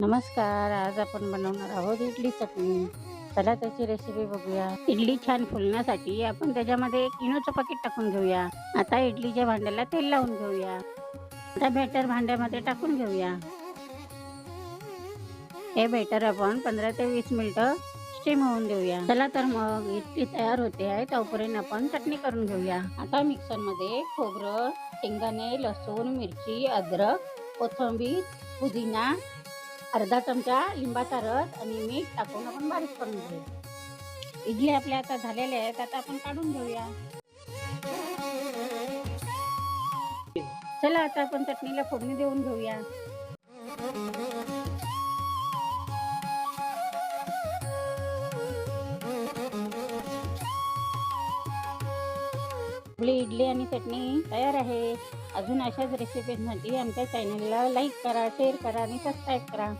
नमस्कार. आज आपण बनवणार आहोत इडली चटणी. चला त्याची रेसिपी बघूया. इडली छान फुलण्यासाठी आपण त्याच्यामध्ये एक इनोचं पाकीट टाकून घेऊया. आता इडलीच्या भांड्याला तेल लावून घेऊया. आता बॅटर भांड्यामध्ये टाकून घेऊया. हे बॅटर आपण 15 ते 20 मिनिटं स्टीम होऊन देऊया. चला तर मग इडली तयार होते आहे तोपर्यंत आपण चटणी करून घेऊया. आता मिक्सरमध्ये खोबरं, शेंगदाणे, लसूण, मिरची, अद्रक, कोथिंबीर, पुदिना, अर्धा चमचा लिंबाचा रस आणि मीठ टाकून आपण बारीक करून घेऊया. इडली आपल्या आता झालेल्या आहेत. आता आपण काढून घेऊया. चला आता आपण चटणीला फोडणी देऊन घेऊया. आपली इडली आणि चटणी तयार आहे. अजून अशाच रेसिपीसाठी आमच्या चॅनलला लाईक करा, शेअर करा आणि सबस्क्राईब करा.